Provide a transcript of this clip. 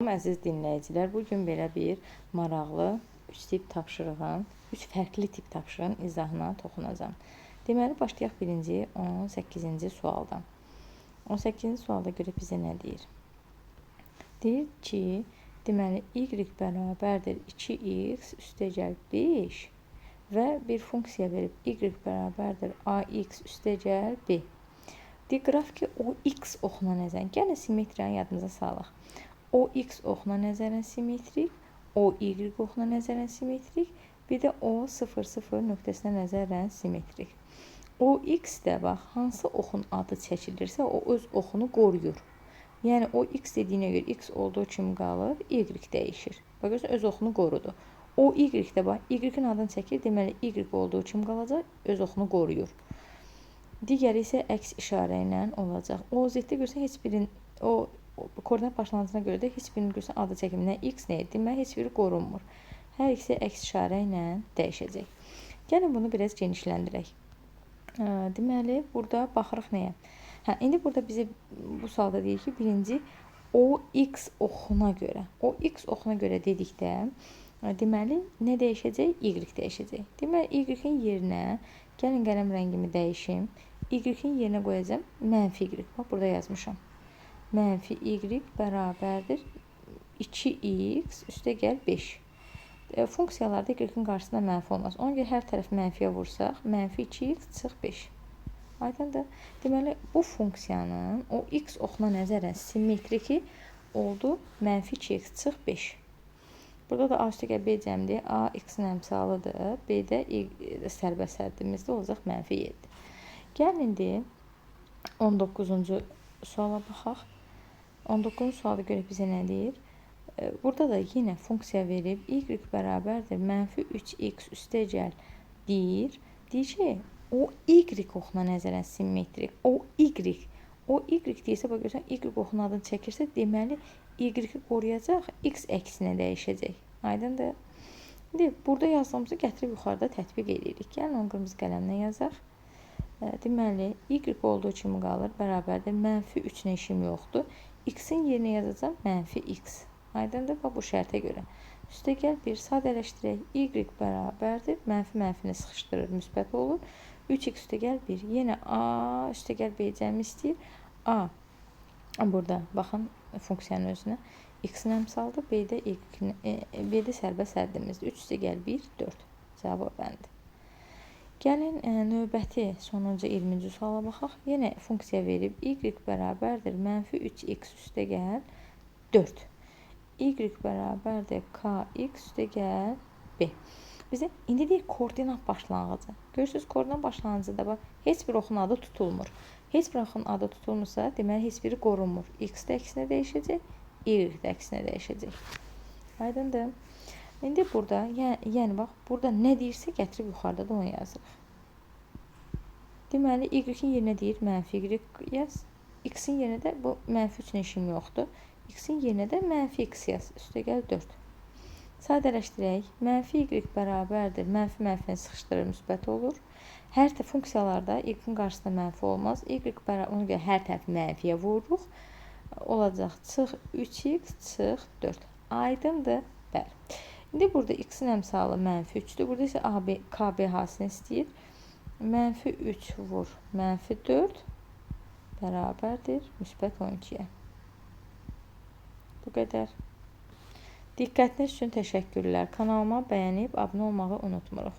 Əziz dinləyicilər, bugün belə bir maraqlı 3 tip tapşırığın, 3 fərqli tip tapşırığın izahına toxunacağam. Deməli, başlayaq birinci 18-ci sualdan. 18-ci sualda görə bizə nə deyir? Deyir ki, deməli, y bərabərdir 2x üstəgəl 5 və bir funksiya verib y bərabərdir ax üstəgəl b. Deyir, qrafiki o x oxuna nəzərən. Gəlin simmetriyanı yadınıza salaq. O x oxuna nəzərən simmetrik, o y oxuna nəzərən simmetrik, bir də o 0,0 nöqtəsinə nəzərən simmetrik. O x də bax, hansı oxun adı çəkilirsə, o öz oxunu qoruyur. Yəni, o x dediyinə görə x olduğu kimi qalır, y dəyişir. Bax, öz oxunu qorudu. O y də bax, y-in adını çəkir, deməli, y olduğu kimi qalacaq, öz oxunu qoruyur. Digəri isə əks işarə ilə olacaq. O z-də görsən, heç birinin, o koordinat başlanğıcına görə də heç birinin görsən adı çəkilmir. Nə x, nə y, deməli, heç biri qorunmur. Hər ikisi əks işarə ilə dəyişəcək. Gəlin bunu biraz genişləndirək. Deməli, burada baxırıq nəyə? İndi burada bizə bu sualda deyir ki, birinci o x oxuna görə. O x oxuna görə dedikdə, deməli, nə dəyişəcək? Y dəyişəcək. Deməli, y-in yerinə, gəlin qələm rəngimi dəyişim. Y-in yerinə qoyacağım mənfi y. Bax, burada yazmışam. Mənfi y bərabərdir 2x üstəgəl 5. Funksiyalarda y-in qarşısında mənfi olmaz. Ona görə hər tərəf mənfiyə vursaq, mənfi 2x çıx 5. Aydındır. Deməli, bu funksiyanın o x oxuna nəzərən simmetriki oldu mənfi 2x çıx 5. Burada da a üstəgəl b cəmdir. A x-in əmsalıdır. B də sərbəst həddimizdə olacaq mənfi 7. Gəlin indi 19-cu suala baxaq. 19-cu sualda görə bizə nə deyir? Burada da yenə funksiya verib, y bərabərdir mənfi 3x üstəgəl 1. Deyir ki, o y oxuna nəzərən simmetrik. O y deyirsə, bax görsən, y oxunun adını çəkirsə, deməli, y-i qoruyacaq, x əksinə dəyişəcək. Aydındır. İndi, burada yazdığımızı gətirib yuxarıda tətbiq edirik. Gəlin, onu qırmızı qələmlə yazaq. Deməli, y olduğu kimi qalır, bərabərdir. Mənfi 3-nə işim yoxdur. X-in yerinə yazacağım mənfi x. Aydındır, bax bu şərtə görə. Üstəgəl 1 sadələşdirək. Y bərabərdir. Mənfi-mənfini sıxışdırır, müsbət olur. 3x üstəgəl 1. Yenə a üstəgəl b cəmi istəyir. A, burada baxın funksiyanın özünə. X-in əmsalıdır. B də sərbəst həddimizdir. 3 üstəgəl 1, 4. Cavab bəndi. Gəlin, növbəti sonuncu 20-ci suala baxaq. Yenə funksiya verib, y bərabərdir mənfi 3x üstəgəl 4. Y bərabərdir kx üstəgəl b. Bizə indi deyək koordinat başlanğıcı. Görürsünüz, koordinat başlanğıcıda bax, heç bir oxun adı tutulmur. Heç bir oxun adı tutulmursa, deməli, heç biri qorunmur. X də əksinə dəyişəcək, y də əksinə dəyişəcək. Aydındır. İndi burada, yəni bax, burada nə deyirsə gətirib yuxarıda da onu yazırıq. Deməli, y-in yerinə deyir mənfi y yaz. X-in yerinə də bu mənfi 3-nə işim yoxdur. X-in yerinə də mənfi x yaz. Üstəgəl 4. Sadələşdirək. Mənfi y bərabərdir. Mənfi-mənfini sıxışdırır, müsbət olur. Hər tərəf funksiyalarda y-in qarşısında mənfi olmaz. Y bərabər, ona görə hər tərəf mənfiyə vururuq. Olacaq çıx 3x çıx 4. Aydındır. Bəli. İndi burada x-in əmsalı mənfi 3-dür. Burada isə KB hasini istəyir. Mənfi 3 vur mənfi 4 bərabərdir müsbət 12-yə. Bu qədər. Diqqətiniz üçün təşəkkürlər. Kanalıma bəyənib abunə olmağı unutmuruq.